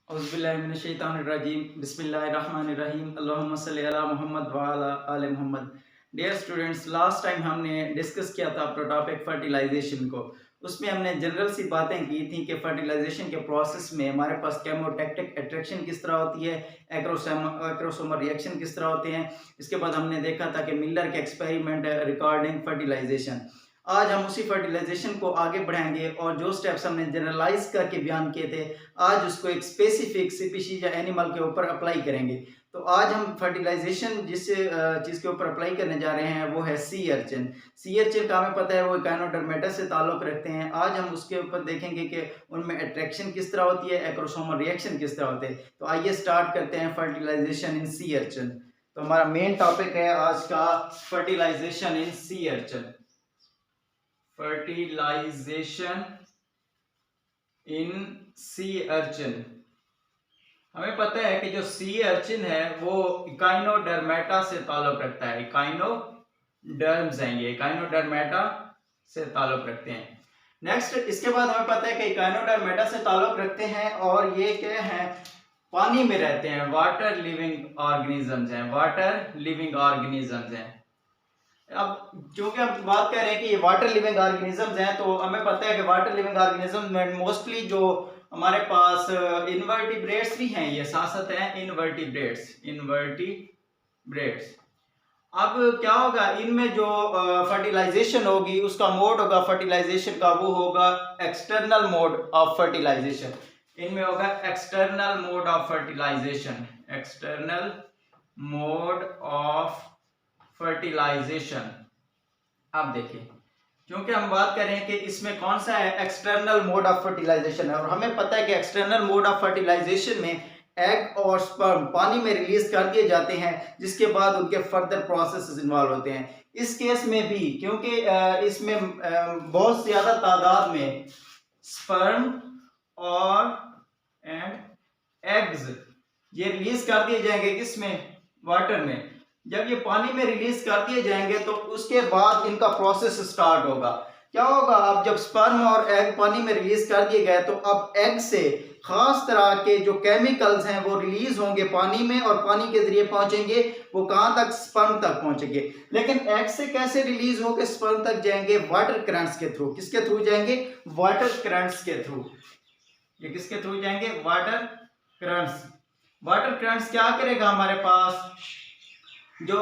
औज़ुबिल्लाहिमिनश्शैतानिर्रजीम बिस्मिल्लाहिर्रहमानिर्रहीम अल्लाहुम्मा सल्लि अला मुहम्मद व अला आले Mohammed. Dear students, last time हमने डिस्कस किया था अपना टॉपिक फर्टिलाइजेशन को। उसमें हमने जनरल सी बातें की थी कि फर्टिलाइजेशन के प्रोसेस में हमारे पास केमोटैक्टिक अट्रैक्शन किस तरह होती है, एक्रोसोमर रिएक्शन किस तरह होते हैं। इसके बाद हमने देखा था कि मिलर के एक्सपेरिमेंट रिगार्डिंग फर्टिलाइजेशन। आज हम उसी फर्टिलाइजेशन को आगे बढ़ाएंगे और जो स्टेप्स हमने जनरलाइज करके बयान किए थे, आज उसको एक स्पेसिफिक स्पीशीज या एनिमल के ऊपर अप्लाई करेंगे। तो आज हम फर्टिलाइजेशन जिस चीज़ के ऊपर अप्लाई करने जा रहे हैं वो है सी अर्चिन। सी अर्चिन का हमें पता है वो गायनोडर्मेटा से ताल्लुक़ रखते हैं। आज हम उसके ऊपर देखेंगे कि उनमें अट्रैक्शन किस तरह होती है, एक्रोसोमल रिएक्शन किस तरह होते हैं। तो आइए स्टार्ट करते हैं फर्टिलाइजेशन इन सी अर्चिन। तो हमारा मेन टॉपिक है आज का फर्टिलाइजेशन इन सी अर्चिन। फर्टिलाइजेशन इन सी अर्चिन। हमें पता है कि जो सी अर्चिन है वो इकाइनोडर्मेटा से ताल्लुक रखता है। इकाइनोडर्म्स हैं, ये इकाइनोडर्मेटा से ताल्लुक रखते हैं। नेक्स्ट, इसके बाद हमें पता है कि इकाइनोडर्मेटा से ताल्लुक रखते हैं और ये क्या है, पानी में रहते हैं, वाटर लिविंग ऑर्गेनिजम्स हैं, वाटर लिविंग ऑर्गेनिजम्स हैं। अब क्योंकि हम बात कर रहे हैं कि ये वाटर लिविंग ऑर्गेनिजम्स हैं, तो हमें पता है कि वाटर लिविंग ऑर्गेनिजम्स में मोस्टली जो हमारे पास इनवर्टिब्रेट्स भी हैं, ये साथ हैं इनवर्टिब्रेट्स। अब क्या होगा, इनमें जो फर्टिलाइजेशन होगी उसका मोड होगा फर्टिलाइजेशन का, वो होगा एक्सटर्नल मोड ऑफ फर्टिलाइजेशन। इनमें होगा external mode of fertilisation, external mode of fertilisation. अब देखिए, क्योंकि हम बात कर रहे हैं कि इसमें कौन सा है, एक्सटर्नल मोड ऑफ फर्टिलाइजेशन है, और हमें पता है कि एक्सटर्नल मोड ऑफ फर्टिलाइजेशन में एग और स्पर्म पानी में रिलीज कर दिए जाते हैं, जिसके बाद उनके फर्दर प्रोसेस इन्वॉल्व होते हैं। इस केस में भी क्योंकि इसमें बहुत ज्यादा तादाद में स्पर्म और एग्स ये रिलीज कर दिए जाएंगे, किसमें, वाटर में। जब ये पानी में रिलीज कर दिए जाएंगे तो उसके बाद इनका प्रोसेस स्टार्ट होगा। क्या होगा, अब जब स्पर्म और एग पानी में रिलीज कर दिए गए तो अब एग से खास तरह के जो केमिकल्स हैं वो रिलीज होंगे पानी में और पानी के जरिए पहुंचेंगे, वो कहां तक, स्पर्म तक पहुंचेंगे। लेकिन एग से कैसे रिलीज होकर स्पर्म तक जाएंगे, वाटर करंट्स के थ्रू। किसके थ्रू जाएंगे, वाटर करंट्स के थ्रू। ये किसके थ्रू जाएंगे, वाटर करंट्स। वाटर करंट्स क्या करेगा, हमारे पास जो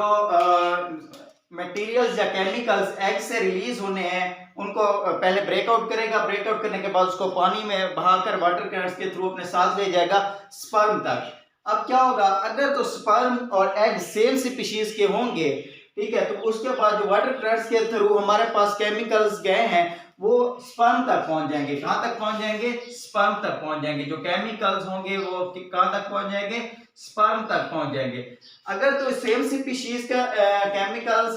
मटेरियल्स या केमिकल्स एग से रिलीज होने हैं उनको पहले ब्रेकआउट करेगा, ब्रेकआउट करने के बाद उसको पानी में बहाकर वाटर करंट्स के थ्रू अपने साथ ले जाएगा स्पर्म तक। अब क्या होगा, अगर तो स्पर्म और एग सेम स्पीशीज के होंगे, ठीक है, तो उसके बाद जो वाटर करंट्स के थ्रू हमारे पास केमिकल्स गए हैं वो स्पर्म तक पहुंच जाएंगे। कहां तक पहुंच जाएंगे, स्पर्म तक पहुंच जाएंगे। जो केमिकल्स होंगे वो कहां तक पहुंच जाएंगे, स्पर्म तक पहुंच जाएंगे। अगर तो सेम स्पीशीज का केमिकल्स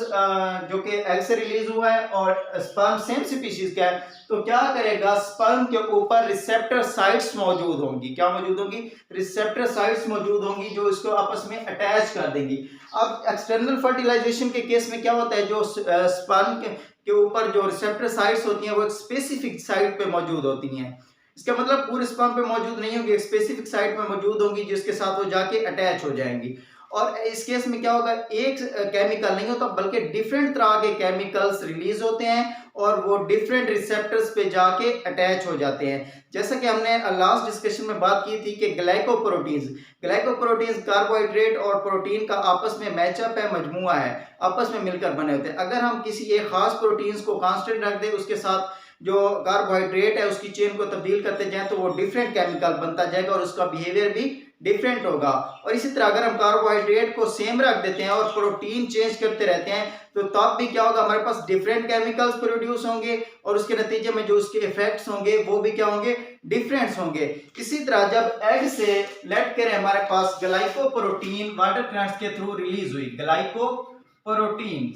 जो कि एग से रिलीज हुआ है और स्पर्म सेम स्पीशीज का है, तो क्या करेगा, स्पर्म के ऊपर रिसेप्टर साइट्स मौजूद होंगी। क्या मौजूद होंगी, रिसेप्टर साइट्स मौजूद होंगी जो इसको आपस में अटैच कर देंगी। अब एक्सटर्नल फर्टिलाइजेशन के केस में क्या होता है, जो स्पर्म के ऊपर जो रिसेप्टर साइट्स होती हैं वो एक स्पेसिफिक साइट पे मौजूद होती हैं। इसका मतलब पूरे स्पर्म पे मौजूद नहीं होंगी, एक स्पेसिफिक साइट पे मौजूद होंगी जिसके साथ वो जाके अटैच हो जाएंगी। और इस केस में क्या होगा, एक केमिकल नहीं होता बल्कि डिफरेंट तरह के केमिकल्स रिलीज होते हैं और वो डिफरेंट रिसेप्टर्स पे जाके अटैच हो जाते हैं। जैसा कि हमने लास्ट डिस्कशन में बात की थी कि ग्लाइकोप्रोटीन्स कार्बोहाइड्रेट और प्रोटीन का आपस में मैचअप है, मजमुआ है, आपस में मिलकर बने होते हैं। अगर हम किसी एक खास प्रोटीन्स को कांस्टेंट रख दें, उसके साथ जो कार्बोहाइड्रेट है उसकी चेन को तब्दील करते जाएं, तो वो डिफरेंट केमिकल बनता जाएगा और उसका बिहेवियर भी डिफरेंट होगा। और इसी तरह अगर हम कार्बोहाइड्रेट को सेम रख देते हैं और प्रोटीन चेंज करते रहते हैं, तो तब भी क्या होगा, हमारे पास डिफरेंट केमिकल्स प्रोड्यूस होंगे और उसके नतीजे में जो उसके इफेक्ट्स होंगे वो भी क्या होंगे, डिफरेंस होंगे। इसी तरह जब एग से लेट करें हमारे पास ग्लाइकोप्रोटीन वाटर करंट्स के थ्रू रिलीज हुई, ग्लाइकोप्रोटीन।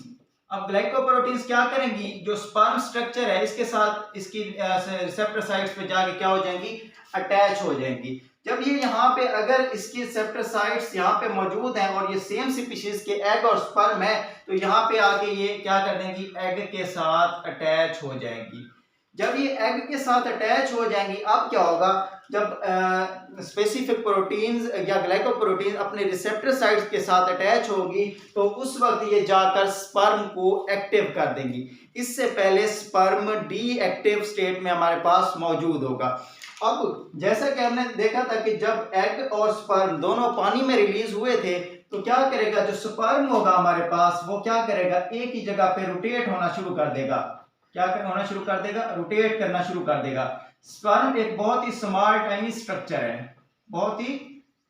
अब ग्लाइकोप्रोटीन्स क्या करेंगी, जो स्पर्म स्ट्रक्चर है इसके साथ इसकी रिसेप्टर साइट्स पे जाके क्या हो जाएंगी, अटैच हो जाएंगी। जब ये यहाँ पे अगर इसकी रिसेप्टर साइट्स यहाँ पे मौजूद हैं और ये सेम स्पीशीज के एग और स्पर्म है, तो यहाँ पे आके ये क्या कर देंगी, एग के साथ अटैच हो जाएंगी। जब ये एग के साथ अटैच हो जाएंगी, अब क्या होगा, जब स्पेसिफिक प्रोटीन्स या ग्लाइकोप्रोटीन अपने रिसेप्टर साइट्स के साथ अटैच होगी तो उस वक्त ये जाकर स्पर्म को एक्टिव कर देंगी। इससे पहले स्पर्म डीएक्टिव स्टेट में हमारे पास मौजूद होगा। अब जैसा कि हमने देखा था कि जब एग और स्पर्म दोनों पानी में रिलीज हुए थे तो क्या करेगा, जो स्पर्म होगा हमारे पास वो क्या करेगा, एक ही जगह पे रोटेट होना शुरू कर देगा। क्या होना शुरू कर देगा, रोटेट करना शुरू कर देगा। स्पर्म एक बहुत ही स्मॉल टाइनी स्ट्रक्चर है, बहुत ही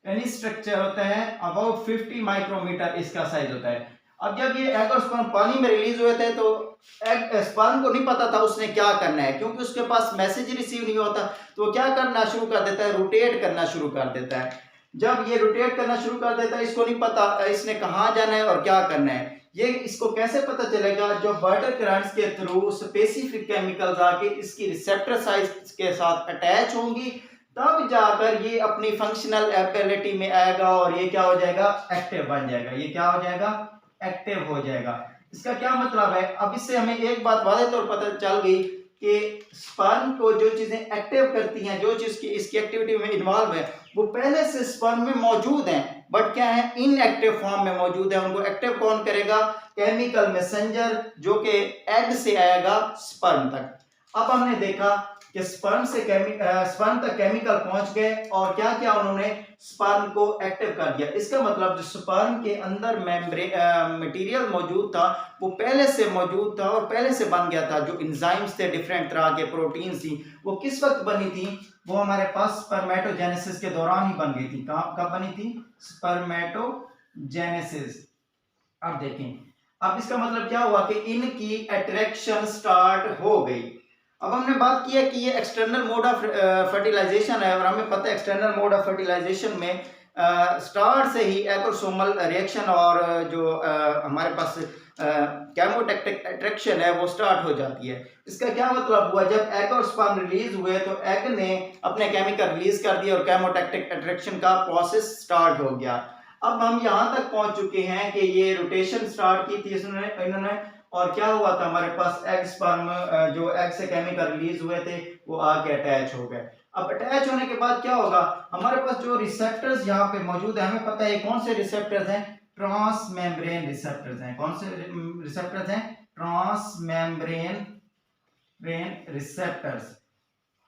टाइनी स्ट्रक्चर होता है, अबाउट 50 माइक्रोमीटर इसका साइज होता है। अब जब ये एग और स्पर्म पानी में रिलीज हुए थे तो एग स्पर्म को नहीं पता था उसने क्या करना है, क्योंकि उसके पास मैसेज रिसीव नहीं होता, तो वो क्या करना शुरू कर देता है, रोटेट करना शुरू कर देता है। जब ये रोटेट करना शुरू कर देता है, इसको नहीं पता इसने कहाँ जाना है और क्या करना है। ये इसको कैसे पता चलेगा, जो वाटर करंट्स के थ्रू स्पेसिफिक केमिकल्स आके इसकी रिसेप्टर साइट्स के साथ अटैच होंगी, तब जाकर ये अपनी फंक्शनल एबिलिटी में आएगा और ये क्या हो जाएगा, एक्टिव बन जाएगा। ये क्या हो जाएगा, एक्टिव हो जाएगा। इसका क्या मतलब है, अब इससे हमें एक बात वादे तौर पर पता चल गई कि स्पर्म को जो चीजें एक्टिव करती हैं, जो चीज की इसकी एक्टिविटी में इन्वॉल्व है, वो पहले से स्पर्म में मौजूद हैं, बट क्या है, इनएक्टिव फॉर्म में मौजूद है। उनको एक्टिव कौन करेगा, केमिकल मैसेंजर, जो कि एग से आएगा स्पर्म तक। अब हमने देखा कि स्पर्म तक केमिकल पहुंच गए और क्या क्या उन्होंने स्पर्म को एक्टिव कर दिया। इसका मतलब जो स्पर्म के अंदर मटेरियल मौजूद था वो पहले से मौजूद था और पहले से बन गया था। जो एंजाइम्स थे, डिफरेंट तरह के प्रोटीन थी, वो किस वक्त बनी थी, वो हमारे पास स्पर्मेटोजेनेसिस के दौरान ही बन गई थी। कब बनी थी, स्पर्मेटोजेनेसिस। अब देखें, अब इसका मतलब क्या हुआ कि इनकी अट्रैक्शन स्टार्ट हो गई। अब हमने बात की है कि ये एक्सटर्नल मोड ऑफ फर्टिलाइजेशन है और हमें पता है एक्सटर्नल मोड ऑफ फर्टिलाइजेशन में स्टार्ट से ही एटोसोमल रिएक्शन और जो हमारे पास केमोटैक्टिक अट्रैक्शन है वो स्टार्ट हो जाती है। इसका क्या मतलब हुआ, जब एग और स्पर्म रिलीज हुए तो एग ने अपने केमिकल रिलीज कर दिए और केमोटैक्टिक अट्रैक्शन का प्रोसेस स्टार्ट हो गया। अब हम यहाँ तक पहुंच चुके हैं कि ये रोटेशन स्टार्ट की थी इन्होंने, और क्या हुआ था, हमारे पास एग स्पर्म जो एग से केमिकल रिलीज हुए थे वो आके अटैच हो गए। अब अटैच होने के बाद क्या होगा, हमारे पास जो रिसेप्टर्स यहाँ पे मौजूद है, हमें पता है कौन से रिसेप्टर्स हैं, ट्रांसमेम्ब्रेन रिसेप्टर्स हैं। कौन से रिसेप्टर्स हैं, ट्रांसमेम्ब्रेन रिसेप्टर्स।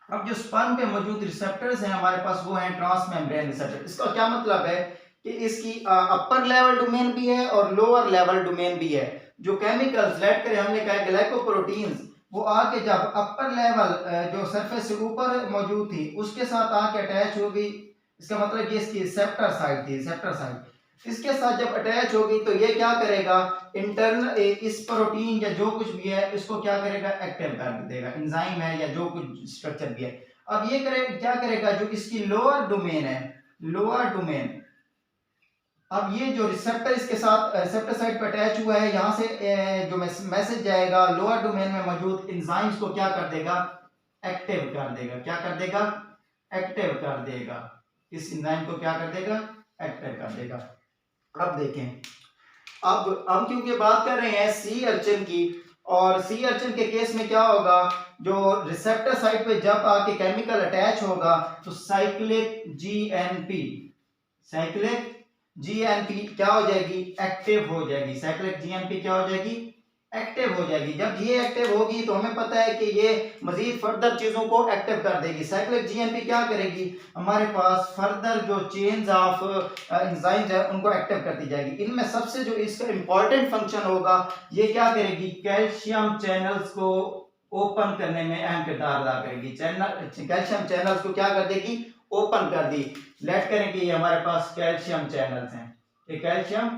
अब जो स्पर्म पे मौजूद रिसेप्टर्स हैं हमारे पास वो हैं ट्रांसमेम्ब्रेन रिसेप्टर। इसका क्या मतलब है कि इसकी अपर लेवल डोमेन भी है और लोअर लेवल डोमेन भी है। जो केमिकल्स लेट करें, हमने कहा ग्लाइकोप्रोटीन्स, वो आके जब अपर लेवल जो सरफेस से ऊपर मौजूद थी उसके साथ आके अटैच हो गई, इसका मतलब ये इसकी रिसेप्टर साइट थी, रिसेप्टर साइट। इसके साथ जब अटैच होगी तो ये क्या करेगा, इंटरनल इस प्रोटीन या जो कुछ भी है इसको क्या करेगा, एक्टिव कर देगा, एंजाइम है या जो कुछ स्ट्रक्चर भी है। अब ये क्या करेगा, जो इसकी लोअर डोमेन है, लोअर डोमेन, अब ये जो रिसेप्टर इसके साथ रिसेप्टर साइट पर अटैच हुआ है, यहाँ से जो मैसेज जाएगा लोअर डोमेन में मौजूद एंजाइम्स को क्या कर देगा, एक्टिव कर देगा। क्या कर देगा, एक्टिव कर देगा। इस एंजाइम को क्या कर देगा, एक्टिव कर देगा। अब देखें, अब हम क्योंकि बात कर रहे हैं सी अर्चिन की, और सी अर्चिन के केस में क्या होगा, जो रिसेप्टर साइट पे जब आके केमिकल अटैच होगा तो साइक्लिक जीएनपी क्या हो जाएगी, एक्टिव हो जाएगी। साइक्लिक जीएनपी क्या हो जाएगी, एक्टिव हो जाएगी। जब ये एक्टिव होगी तो हमें पता है कि ये मजीद फर्दर चीजों को एक्टिव कर देगी। साइक्लिक जीएनपी क्या करेगी, हमारे पास फर्दर जो चेन्स ऑफ एंजाइम्स है उनको एक्टिव करती जाएगी। इनमें सबसे जो इसका इंपॉर्टेंट फंक्शन होगा, ये क्या करेगी, कैल्शियम चैनल्स को ओपन करने में अहम किरदार अदा करेगी। कैल्शियम चैनल्स को क्या कर देगी, ओपन कर दी। लेट करें कि ये हमारे पास कैल्शियम चैनल्स हैं, ये कैल्शियम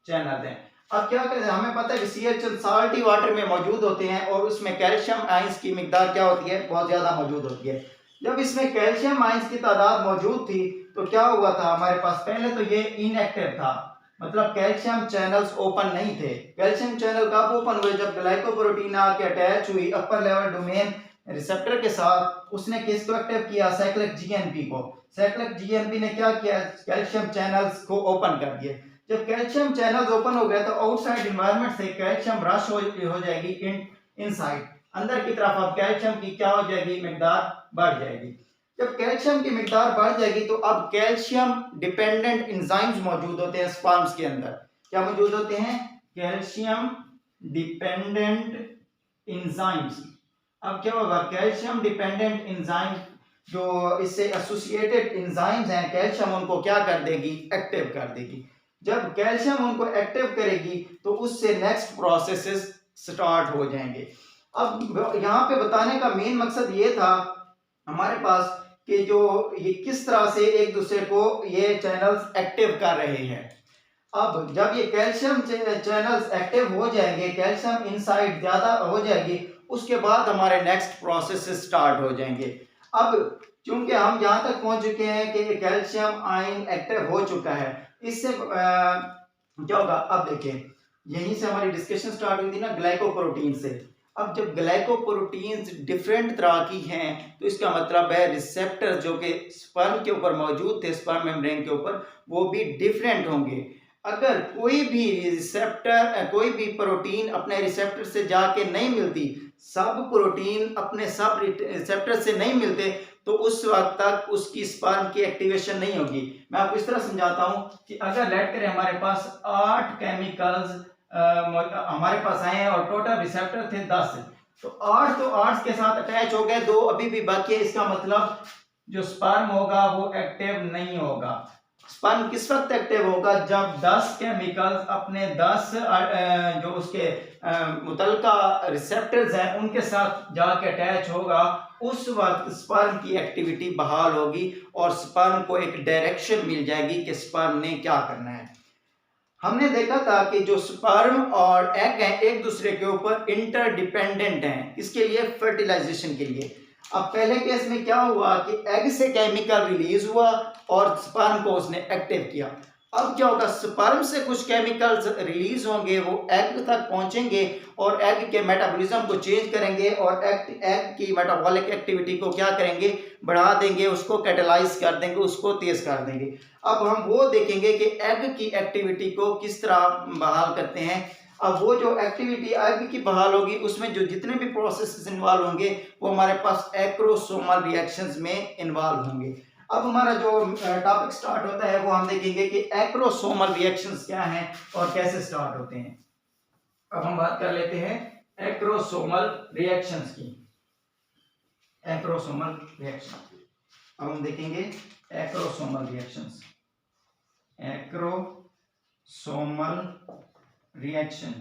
चैनल हैं। अब क्या करें, हमें पता है कि CHL साल्टी वाटर में मौजूद होते हैं और उसमें कैल्शियम आयंस की मिकदार क्या होती है, बहुत ज्यादा मौजूद होती है। जब इसमें कैल्शियम आयंस की तादाद मौजूद थी तो क्या हुआ था, हमारे पास पहले तो ये इनएक्टिव था, मतलब कैल्शियम चैनल्स ओपन नहीं थे। कैल्शियम चैनल कब ओपन हुए, जब ग्लाइकोप्रोटीन आके अटैच हुई अपर लेवल डोमेन रिसेप्टर के साथ, उसने किसको एक्टिव किया, साइक्लिक जीएनपी को। साइक्लिक जीएनपी ने क्या किया, कैल्शियम चैनल्स को ओपन कर दिए। जब कैल्शियम चैनल्स ओपन हो गए तो आउटसाइड एनवायरनमेंट से कैल्शियम रश हो जाएगी इनसाइड, अंदर की तरफ। अब कैल्शियम की क्या हो जाएगी, मिकदार बढ़ जाएगी। जब कैल्शियम की मिकदार बढ़ जाएगी तो अब कैल्शियम डिपेंडेंट एंजाइम्स मौजूद होते हैं स्पर्म्स के अंदर। क्या मौजूद होते हैं? Calcium dependent enzymes. अब क्या होगा? कैल्शियम डिपेंडेंट एंजाइम जो इससे एसोसिएटेड एंजाइम्स हैं, कैल्शियम उनको क्या कर देगी? एक्टिव कर देगी। जब कैल्शियम उनको एक्टिव करेगी तो उससे नेक्स्ट प्रोसेसेस स्टार्ट हो जाएंगे। अब यहाँ पे बताने का मेन मकसद ये था हमारे पास कि जो ये किस तरह से एक दूसरे को ये चैनल्स एक्टिव कर रहे हैं। अब जब ये कैल्शियम चैनल्स एक्टिव हो जाएंगे, कैल्शियम इनसाइड ज्यादा हो जाएगी, उसके बाद हमारे नेक्स्ट प्रोसेस स्टार्ट हो जाएंगे। अब चूंकि हम यहाँ तक पहुंच चुके हैं कि कैल्शियम आयन एक्टिव हो चुका है, इससे क्या होगा? अब देखिए, यहीं से हमारी डिस्कशन स्टार्ट हुई थी ना ग्लाइकोप्रोटीन से। अब जब ग्लाइकोप्रोटीन्स डिफरेंट तरह की हैं तो इसका मतलब है रिसेप्टर जो कि स्पर्म के ऊपर मौजूद थे, स्पर्म मेम्ब्रेन के ऊपर, वो भी डिफरेंट होंगे। अगर कोई भी रिसेप्टर, कोई भी प्रोटीन अपने रिसेप्टर से जाके नहीं मिलती, सब प्रोटीन अपने सब रिसेप्टर से नहीं मिलते, तो उस वक्त तक उसकी स्पर्म की एक्टिवेशन नहीं होगी। मैं आपको इस तरह समझाता हूं कि अगर लेट करें हमारे पास 8 केमिकल्स हमारे पास आए हैं और टोटल रिसेप्टर थे 10, तो 8 के साथ अटैच हो गए, 2 अभी भी बाकी है। इसका मतलब जो स्पर्म होगा वो एक्टिव नहीं होगा। स्पर्म किस वक्त एक्टिव होगा? जब 10 केमिकल्स अपने 10 जो उसके मुतलका रिसेप्टर्स हैं उनके साथ जाके अटैच होगा, उस वक्त स्पर्म की एक्टिविटी बहाल होगी और स्पर्म को एक डायरेक्शन मिल जाएगी कि स्पर्म ने क्या करना है। हमने देखा था कि जो स्पर्म और एग हैं एक दूसरे के ऊपर इंटरडिपेंडेंट हैं। इसके लिए? फर्टिलाइजेशन के लिए। अब पहले केस में क्या हुआ कि एग से केमिकल रिलीज हुआ और स्पर्म को उसने एक्टिव किया। अब क्या होगा? स्पर्म से कुछ केमिकल्स रिलीज होंगे, वो एग तक पहुंचेंगे और एग के मेटाबॉलिज्म को चेंज करेंगे और एग की मेटाबॉलिक एक्टिविटी को क्या करेंगे? बढ़ा देंगे, उसको कैटेलाइज कर देंगे, उसको तेज कर देंगे। अब हम वो देखेंगे कि एग की एक्टिविटी को किस तरह बहाल करते हैं। अब वो जो एक्टिविटी एग की बहाल होगी उसमें जो जितने भी प्रोसेस इन्वॉल्व होंगे वो हमारे पास एक्रोसोमल रिएक्शंस में इन्वॉल्व होंगे। अब हमारा जो टॉपिक स्टार्ट होता है वो हम देखेंगे कि एक्रोसोमल रिएक्शंस क्या हैं और कैसे स्टार्ट होते हैं। अब हम बात कर लेते हैं एक्रोसोमल रिएक्शंस की। एक्रोसोमल रिएक्शन अब हम देखेंगे एक्रोसोमल रिएक्शंस। एक्रोसोमल रिएक्शन,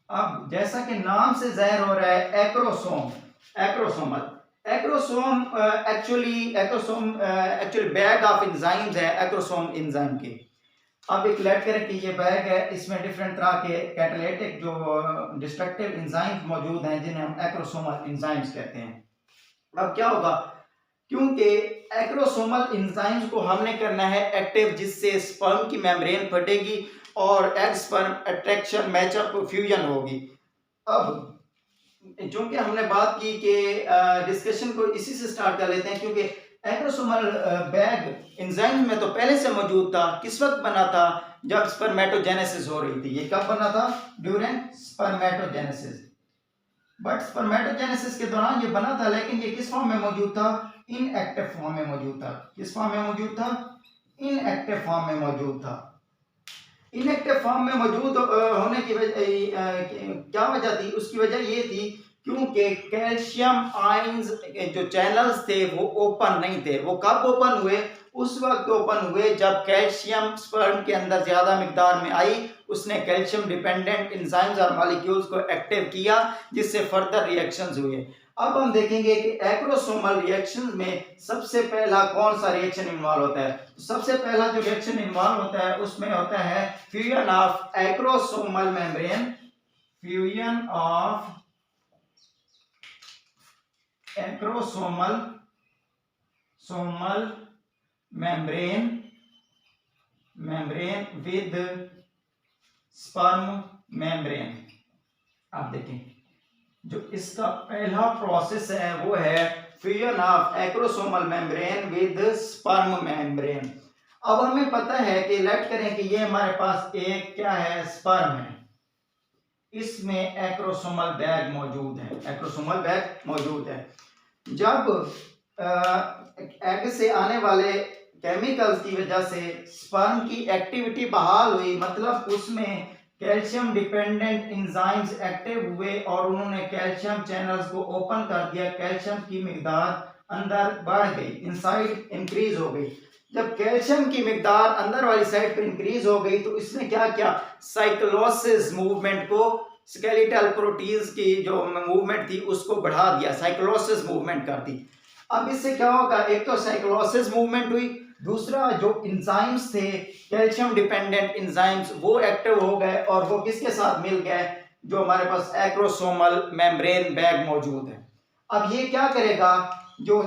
अब जैसा कि नाम से जाहिर हो रहा है acrosome, acrosomal, acrosome actually bag of enzymes है, एक्रोसोम एंजाइम के। अब एक लेट करें कि ये बैग है, इसमें डिफरेंट तरह के कैटालिटिक जो डिस्ट्रक्टिव एंजाइम्स मौजूद हैं जिन्हें हम एक्रोसोमल एंजाइम्स कहते हैं। अब क्या होगा? क्योंकि एक्रोसोमल एंजाइम्स को हमने करना है एक्टिव, जिससे स्पर्म की मेम्ब्रेन फटेगी और egg sperm attraction, matchup, fusion होगी। अब चूंकि हमने बात की कि डिस्कशन को इसी से स्टार्ट कर लेते हैं, क्योंकि एक्रोसोमल बैग एंजाइम में तो पहले से मौजूद था। किस वक्त बना था? जब स्पर्मेटोजेनेसिस हो रही थी। ये कब बना था? During spermatogenesis. बट स्पर्मेटोजेनेसिस के दौरान ये बना था, लेकिन ये किस फॉर्म में मौजूद था? इनएक्टिव फॉर्म में मौजूद था। किस फॉर्म में मौजूद था? इनएक्टिव फॉर्म में मौजूद था। इनएक्टिव फॉर्म में मौजूद होने की क्या वजह थी? उसकी वजह ये थी क्योंकि कैल्शियम आयंस जो चैनल्स थे वो ओपन नहीं थे। वो कब ओपन हुए? उस वक्त ओपन हुए जब कैल्शियम स्पर्म के अंदर ज्यादा मिकदार में आई, उसने कैल्शियम डिपेंडेंट एंजाइम्स और मॉलिक्यूल्स को एक्टिव किया, जिससे फर्दर रिएक्शंस हुए। अब हम देखेंगे कि एक्रोसोमल रिएक्शन में सबसे पहला कौन सा रिएक्शन इन्वॉल्व होता है। तो सबसे पहला जो रिएक्शन इन्वॉल्व होता है उसमें होता है fusion of acrosomal membrane, fusion of acrosomal membrane with sperm membrane. आप देखें जो इसका पहला प्रोसेस है वो है fusion of acrosomal membrane with sperm membrane. अब हमें पता है कि लेट करें कि ये हमारे पास एक क्या है? स्पर्म है, इसमें एक्रोसोमल बैग मौजूद है, एक्रोसोमल बैग मौजूद है। जब एग से आने वाले केमिकल्स की वजह से स्पर्म की एक्टिविटी बहाल हुई, मतलब उसमें कैल्शियम डिपेंडेंट एंजाइम्स एक्टिव हुए और उन्होंने कैल्शियम चैनल्स को ओपन कर दिया, कैल्शियम की मिकदार अंदर बढ़ गई, इनसाइड इंक्रीज हो गई। जब कैल्शियम की मिकदार अंदर वाली साइड पर इंक्रीज हो गई तो इसने क्या किया, साइक्लोसिस मूवमेंट को, स्केलेटल प्रोटीन्स की जो मूवमेंट थी उसको बढ़ा दिया, साइक्लोसिस मूवमेंट कर दी। अब इससे क्या होगा, एक तो साइक्लोसिस मूवमेंट हुई, दूसरा जो एंजाइम्स थे कैल्शियम डिपेंडेंट एंजाइम्स वो एक्टिव हो गए और वो किसके साथ मिल गए, जो हमारे पास एक्रोसोमल मेम्ब्रेन बैग मौजूद है। अब ये क्या करेगा, जो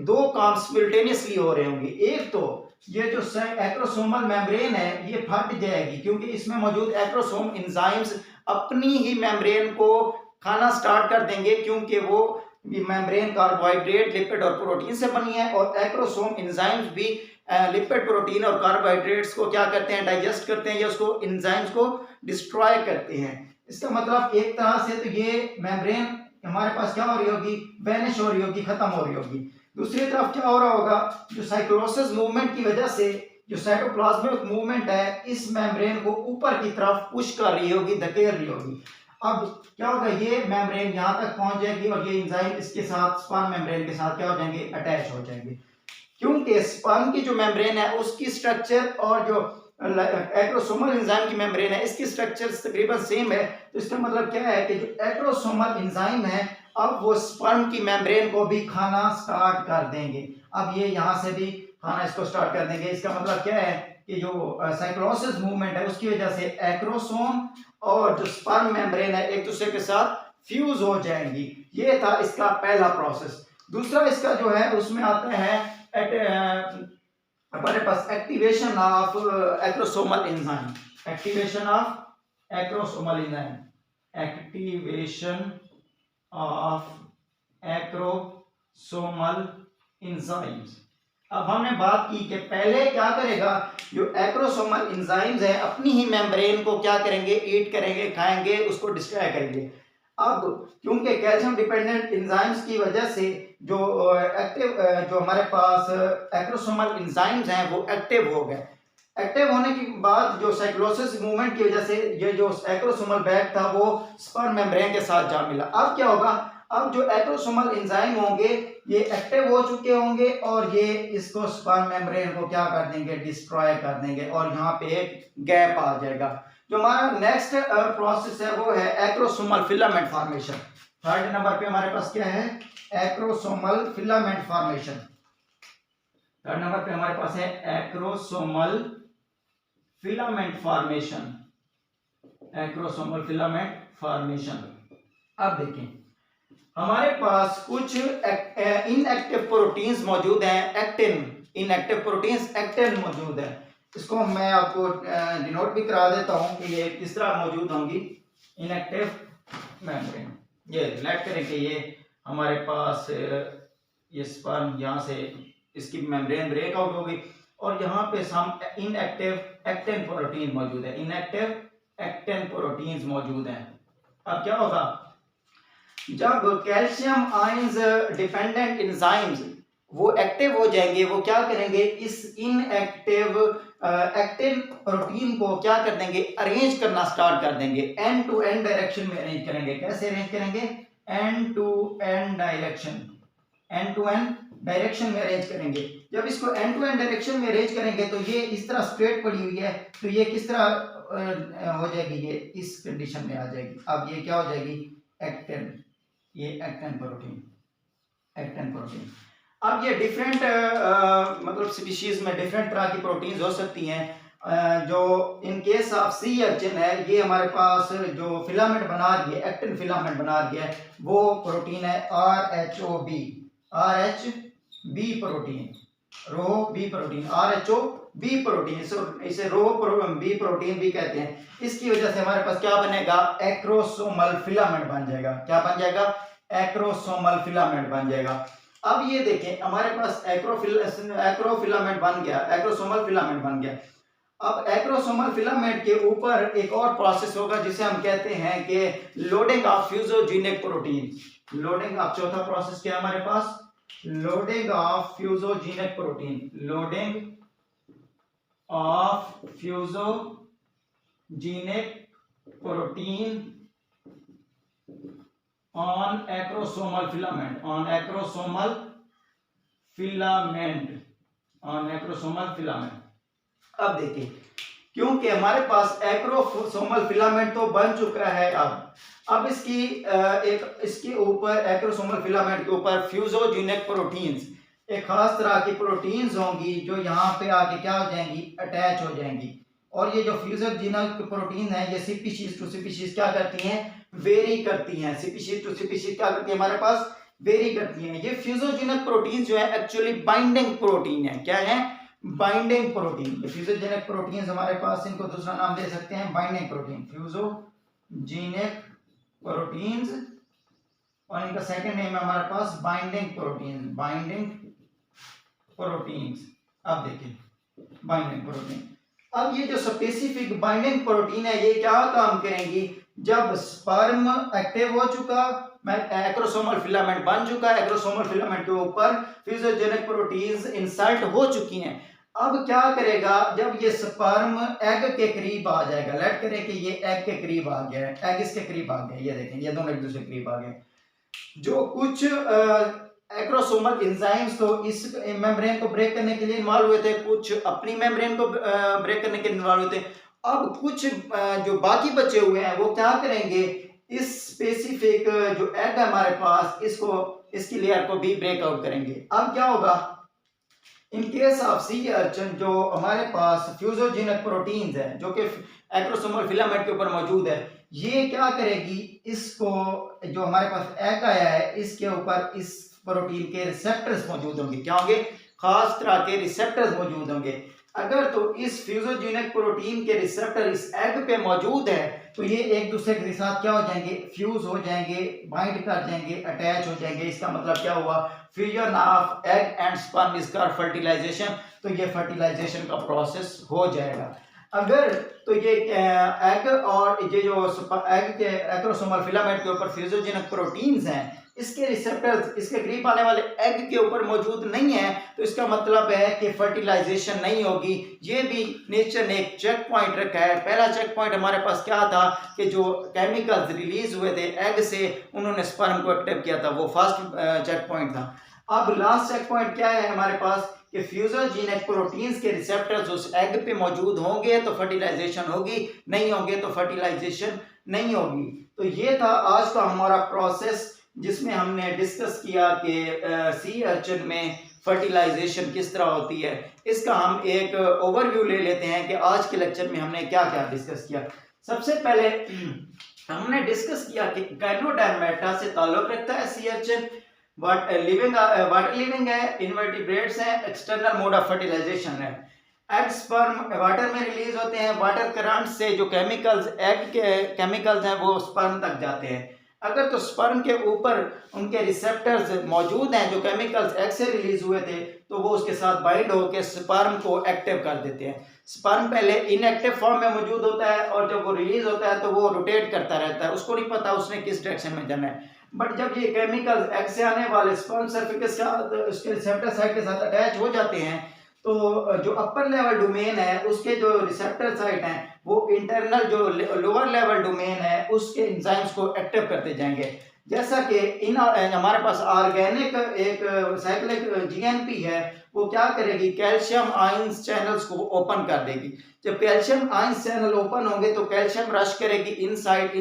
दो काम सिमिल्टेनियसली हो रहे होंगे, एक तो ये जो एक्रोसोमल मेम्ब्रेन है ये फट जाएगी क्योंकि इसमें मौजूद एक्रोसोम एंजाइम्स अपनी ही मेम्ब्रेन को खाना स्टार्ट कर देंगे, क्योंकि वो मेम्ब्रेन कार्बोहाइड्रेट, लिपिड और प्रोटीन से बनी है और एक्रोसोम एंजाइम्स भी लिपिड, प्रोटीन और कार्बोहाइड्रेट्स को क्या करते हैं, डाइजेस्ट करते हैं या उसको एंजाइम्स को डिस्ट्रॉय करते हैं। इसका मतलब एक तरह से तो ये मेम्ब्रेन हमारे पास क्या हो रही होगी, वैनिश हो रही होगी, खत्म हो रही होगी। दूसरी तरफ क्या हो रहा होगा, जो साइक्लोसिस मूवमेंट की वजह से जो साइटोप्लाज्मिक मूवमेंट है इस मेम्ब्रेन को ऊपर की तरफ पुश कर रही होगी, धकेल रही होगी। अब क्या होगा, ये मेम्ब्रेन यहाँ तक पहुंच जाएगी और ये एंजाइम इसके साथ स्पर्म मेम्ब्रेन के साथ क्या हो जाएंगे, अटैच हो जाएंगे। क्योंकि स्पर्म की जो मेम्ब्रेन है उसकी स्ट्रक्चर और जो एक्रोसोमल एंजाइम की मेम्ब्रेन है इसकी स्ट्रक्चर तकरीबन सेम है, तो इसका मतलब क्या है कि जो एक्रोसोमल एंजाइम है अब वो स्पर्म की मेम्ब्रेन को भी खाना स्टार्ट कर देंगे। अब ये यहाँ से भी खाना इसको स्टार्ट कर देंगे। इसका मतलब क्या है कि जो साइक्लोसिस मूवमेंट है उसकी वजह से एक्रोसोम और जो स्पर्म मेम्ब्रेन है एक दूसरे के साथ फ्यूज हो जाएंगी। ये था इसका पहला प्रोसेस। दूसरा इसका जो है उसमें आता है हमारे पास activation of acrosomal enzyme, activation of acrosomal enzyme, activation of acrosomal enzymes. अब हमने बात की कि पहले क्या करेगा, जो एक्रोसोमल एंजाइम्स है अपनी ही मेम्ब्रेन को क्या करेंगे, ईट करेंगे, खाएंगे, उसको डिस्ट्रॉय करेंगे। अब क्योंकि कैल्शियम डिपेंडेंट एंजाइम्स की वजह से जो जो हमारे पास एक्रोसोमल एंजाइम्स हैं वो एक्टिव हो गए। एक्टिव होने के बाद जो साइक्लोसिस मूवमेंट की वजह से ये जो एक्रोसोमल बैग था वो स्पर्म मेम्ब्रेन के साथ जा मिला। अब क्या होगा, अब जो एक्रोसोमल एंजाइम होंगे ये एक्टिव हो चुके होंगे और ये इसको स्पर्म मेम्ब्रेन को क्या कर देंगे, डिस्ट्रॉय कर देंगे और यहाँ पे एक गैप आ जाएगा। जो हमारा नेक्स्ट प्रोसेस है वो है acrosomal filament formation. Third number पे हमारे पास क्या है, acrosomal filament formation. Third number पे हमारे पास है acrosomal filament formation, acrosomal filament formation. अब देखें हमारे पास कुछ इनएक्टिव प्रोटीन्स मौजूद हैं, एक्टिन, इनएक्टिव प्रोटीन्स एक्टिन मौजूद है। इसको मैं आपको डिनोट भी करा देता हूं कि ये किस तरह मौजूद होंगी। इनएक्टिव मेम्ब्रेन, ये रिलेट करें कि ये हमारे पास ये स्पर्म यहाँ से इसकी मेम्ब्रेन ब्रेक आउट हो गई और यहाँ पे हम इनएक्टिव एक्टिन प्रोटीन मौजूद है, इनएक्टिव एक्टिन प्रोटीन्स मौजूद हैं। अब क्या होगा, जब कैल्शियम आयंस डिपेंडेंट एंजाइम्स वो एक्टिव हो जाएंगे, वो क्या करेंगे, इस इनएक्टिव एक्टिन प्रोटीन को क्या कर देंगे, अरेंज करना स्टार्ट कर देंगे, एंड टू एंड डायरेक्शन में अरेंज करेंगे। कैसे अरेंज करेंगे, end to end direction, end to end direction में अरेंज करेंगे। जब इसको एंड टू एंड डायरेक्शन में अरेंज करेंगे तो ये इस तरह स्ट्रेट पड़ी हुई है, तो ये किस तरह हो जाएगी, ये इस कंडीशन में आ जाएगी। अब ये क्या हो जाएगी, एक्टिन, ये एक्टिन प्रोटीन, एक्टिन प्रोटीन। अब ये डिफरेंट मतलब स्पीशीज में डिफरेंट तरह की प्रोटीन्स हो सकती हैं। जो in case of sea urchin है, ये हमारे पास जो फिलामेंट बना रही है, एक्टिन फिलामेंट बना रही है, वो प्रोटीन है RHOB, RHB प्रोटीन, रो बी प्रोटीन, RHOB प्रोटीन, इसे रो बी प्रोटीन भी कहते हैं। इसकी वजह से हमारे पास क्या बनेगा, एक्रोसोमल फिलामेंट बन जाएगा। क्या बन जाएगा, एक्रोसोमल फिलामेंट बन जाएगा। अब ये देखें हमारे पास एक्रोफिलामेंट बन गया, एक्रोसोमल फिलामेंट बन गया। अब एक्रोसोमल फिलामेंट के ऊपर एक और प्रोसेस होगा जिसे हम कहते हैं कि loading of fusogenic protein. Loading of, चौथा प्रोसेस क्या है हमारे पास, loading of fusogenic protein, loading of fusogenic protein on acrosomal filament, on acrosomal filament, on acrosomal filament. अब देखिए, क्योंकि हमारे पास एक्रोसोमल फिलामेंट तो बन चुका है, अब इसकी एक इसके ऊपर एक्रोसोमल फिलामेंट के ऊपर फ्यूजोजेनिक प्रोटीन्स, एक खास तरह की प्रोटीन्स होंगी जो यहाँ पे आके क्या हो जाएंगी, अटैच हो जाएंगी। और ये जो फ्यूजोजेनिक प्रोटीन है ये स्पीशीज टू स्पीशीज क्या करती हैं, वेरी करती हैं, स्पीशीज टू स्पीशीज क्या करती है, हमारे पास वेरी करती हैं। ये फ्यूजोजेनिक प्रोटीन जो है एक्चुअली बाइंडिंग प्रोटीन है, क्या है, बाइंडिंग प्रोटीन। फ्यूजोजेनिक प्रोटीन हमारे पास, इनको दूसरा नाम दे सकते हैं बाइंडिंग प्रोटीन, फ्यूजोजेनिक प्रोटीन्स, और इनका सेकंड नेम है हमारे पास बाइंडिंग प्रोटीन, बाइंडिंग प्रोटीन्स। अब देखिए बाइंडिंग प्रोटीन, अब ये जो स्पेसिफिक बाइंडिंग प्रोटीन है ये क्या काम करेंगी, जब स्पर्म एक्टिव हो चुका, एक्रोसोमल फिलामेंट बन चुका है, एक्रोसोमल फिलामेंट के ऊपर फ्यूजोजेनिक प्रोटीन्स इंसर्ट हो चुकी हैं, अब क्या करेगा, जब ये स्पर्म एग के करीब आ जाएगा, लेट करें कि ये एग के करीब आ गया है, एग इसके करीब आ गया, ये देखें ये दोनों एक दूसरे के करीब आ गए, जो कुछ एक्रोसोमल एंजाइम्स तो इस मेम्ब्रेन को ब्रेक करने के लिए इन्वॉल्व हुए थे, कुछ अपनी मेम्ब्रेन को ब्रेक करने के लिए इन्वॉल्व हुए थे, अब कुछ जो बाकी बचे हुए हैं वो क्या करेंगे, इस स्पेसिफिक जो एग है हमारे पास, इसको इसकी लेयर को भी ब्रेकआउट करेंगे। अब क्या होगा, इन केस ऑफ सी अर्चन जो हमारे पास फ्यूजोजेनिक प्रोटीन्स है जो कि एक्रोसोमल फिलामेंट के ऊपर मौजूद है, ये क्या करेगी, इसको जो हमारे पास एग आया है इसके ऊपर इस प्रोटीन के रिसेप्टर्स मौजूद होंगे, क्या होंगे, खास तरह के रिसेप्टर्स मौजूद होंगे। अगर तो इस फ्यूजोजेनिक प्रोटीन के रिसेप्टर इस एग पे मौजूद है तो ये एक दूसरे के साथ क्या हो जाएंगे, फ्यूज हो जाएंगे, बाइंड कर जाएंगे, अटैच हो जाएंगे। इसका मतलब क्या हुआ, fusion of egg and sperm is called fertilisation, तो ये फर्टिलाइजेशन का प्रोसेस हो जाएगा। अगर तो ये एग और ये जो एग के एक्रोसोमल फिलामेंट के ऊपर फ्यूजोजेनिक प्रोटीन्स हैं, इसके रिसेप्टर्स इसके करीब आने वाले एग के ऊपर मौजूद नहीं है, तो इसका मतलब है कि फर्टिलाइजेशन नहीं होगी। ये भी नेचर ने एक चेक पॉइंट रखा है। पहला चेक पॉइंट हमारे पास क्या था कि जो केमिकल्स रिलीज हुए थे एग से, उन्होंने स्पर्म को एक्टिव किया था, वो फर्स्ट चेक पॉइंट था। अब लास्ट चेक पॉइंट क्या है हमारे पास कि फ्यूजोजेनिक प्रोटीन्स के रिसेप्टर्स उस एग पे मौजूद होंगे तो फर्टिलाइजेशन होगी, नहीं होंगे तो फर्टिलाइजेशन नहीं होगी। तो ये था आज का हमारा प्रोसेस जिसमें हमने डिस्कस किया कि सी अर्चन में फर्टिलाइजेशन किस तरह होती है। इसका हम एक ओवरव्यू ले लेते हैं कि आज के लेक्चर में हमने क्या क्या डिस्कस किया। सबसे पहले हमने डिस्कस किया कि गाइनोडर्मेटा से ताल्लुक रखता है सी अर्चन, वाटर लिविंग है, इनवर्टिब्रेट्स हैं, एक्सटर्नल मोड ऑफ फर्टिलाइजेशन है। एग स्पर्म वाटर में रिलीज होते हैं, वाटर करंट से जो केमिकल्स एग के केमिकल्स हैं वो स्पर्म तक जाते हैं। अगर तो स्पर्म के ऊपर उनके रिसेप्टर्स मौजूद हैं जो केमिकल्स एग से रिलीज हुए थे, तो वो उसके साथ बाइंड होकर स्पर्म को एक्टिव कर देते हैं। स्पर्म पहले इनएक्टिव फॉर्म में मौजूद होता है और जब वो रिलीज होता है तो वो रोटेट करता रहता है, उसको नहीं पता उसने किस डायरेक्शन में जाना है। बट जब ये केमिकल्स एग से आने वाले स्पर्म सर्फिकस का उसके रिसेप्टर साइट के साथ अटैच हो जाते हैं, तो जो अपर लेवल डोमेन है उसके जो रिसेप्टर साइट हैं वो इंटरनल जो लोअर लेवल डोमेन है उसके एंजाइम्स को एक्टिव करते जाएंगे। जैसा कि इन हमारे पास ऑर्गेनिक एक साइक्लिक जीएनपी है, वो क्या करेगी, कैल्शियम आयंस चैनल्स को ओपन कर देगी। जब कैल्शियम आयंस चैनल ओपन होंगे तो कैल्शियम रश करेगी इनसाइड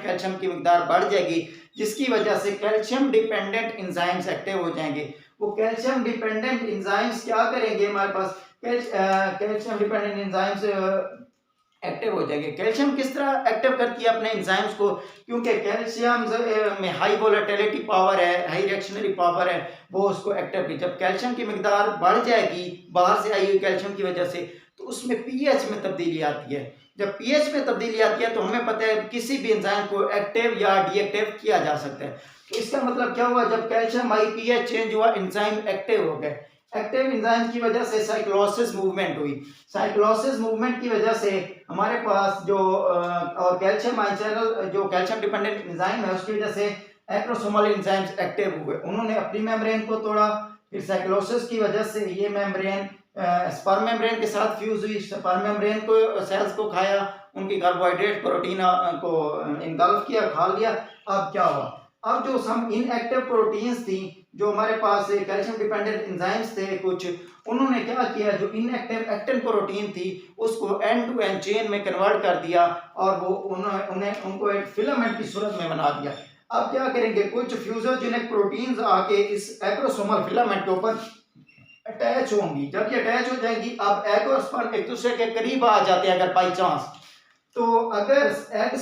कैल्शियम की मिकदार बढ़ जाएगी, जिसकी वजह से कैल्शियम डिपेंडेंट एंजाइम्स एक्टिव हो जाएंगे। वो कैल्शियम डिपेंडेंट एंजाइम्स क्या करेंगे, हमारे पास कैल्शियम डिपेंडेंट एंजाइम्स एक्टिव हो जाएंगे। कैल्शियम किस तरह एक्टिव करती है अपने एंजाइम्स को, क्योंकि कैल्शियम में हाई वोलेटिलिटी पावर है, हाई रिएक्शनरी पावर है, वो उसको एक्टिव की। जब कैल्शियम की मिकदार बढ़ जाएगी बाहर से आई हुई कैल्शियम की वजह से, तो उसमें पीएच में तब्दीली आती है। जब पीएच में तब्दीली आती है तो हमें पता है किसी भी एंजाइम को एक्टिव या डीएक्टिव किया जा सकता है। तो इसका मतलब क्या हुआ, जब कैल्शियम आई पीएच चेंज हुआ, एंजाइम एक्टिव हो गए। एक्टिव एंजाइम की वजह से साइक्लोसिस मूवमेंट हुई। साइक्लोसिस मूवमेंट की वजह से हमारे पास जो और कैल्शियम आयन चैनल जो कैल्शियम डिपेंडेंट एंजाइम है उसकी वजह से एक्रोसोमल एंजाइम्स एक्टिव हुए, उन्होंने अपनी मेम्ब्रेन को तोड़ा। फिर साइक्लोसिस की वजह से ये मेम्ब्रेन स्पर्म मेम्ब्रेन के साथ फ्यूज हुई, स्पर्म मेम्ब्रेन को सेल्स को खाया, उनकी कार्बोहाइड्रेट प्रोटीन को इंगल्फ किया, खा लिया। अब क्या हुआ, अब जो सम इनएक्टिव प्रोटीन्स थी, जो हमारे पास कैल्शियम डिपेंडेंट एंजाइम्स थे कुछ, उन्होंने क्या किया, जो इनएक्टिव एक्टिन प्रोटीन थी उसको एंड टू एंड चेन में कन्वर्ट कर दिया और वो उन्हें उनको एक फिलामेंट की सूरत में बना दिया। अब क्या करेंगे, कुछ फ्यूजोजेनिक प्रोटीन्स आके इस एक्रोसोमल फिलामेंट के ऊपर अटैच होंगी। जब ये अटैच हो जाएंगी, अब एग और स्पर्म एक दूसरे के करीब आ जाते हैं अगर बाई चांस, तो अगर एग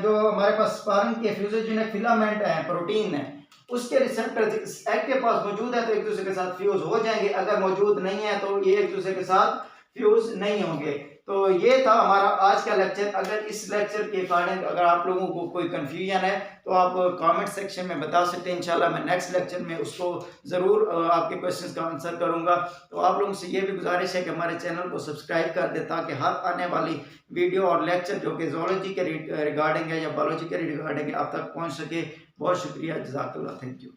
जो हमारे पास स्पर्म के फ्यूजोजेनिक फिलामेंट है, प्रोटीन है, उसके रिसेप्टर एग के पास मौजूद है तो एक दूसरे के साथ फ्यूज हो जाएंगे, अगर मौजूद नहीं है तो ये एक दूसरे के साथ फ्यूज नहीं होंगे। तो ये था हमारा आज का लेक्चर। अगर इस लेक्चर के अकॉर्डिंग अगर आप लोगों को कोई कंफ्यूजन है तो आप कमेंट सेक्शन में बता सकते हैं। इंशाल्लाह मैं नेक्स्ट लेक्चर में उसको ज़रूर आपके क्वेश्चंस का आंसर करूंगा। तो आप लोगों से ये भी गुजारिश है कि हमारे चैनल को सब्सक्राइब कर दें ताकि हर आने वाली वीडियो और लेक्चर जो कि ज़ूलॉजी के रिगार्डिंग है या बायोलॉजी के रिगार्डिंग है आप तक पहुँच सके। बहुत शुक्रिया, जज़ाकल्लाह, थैंक यू।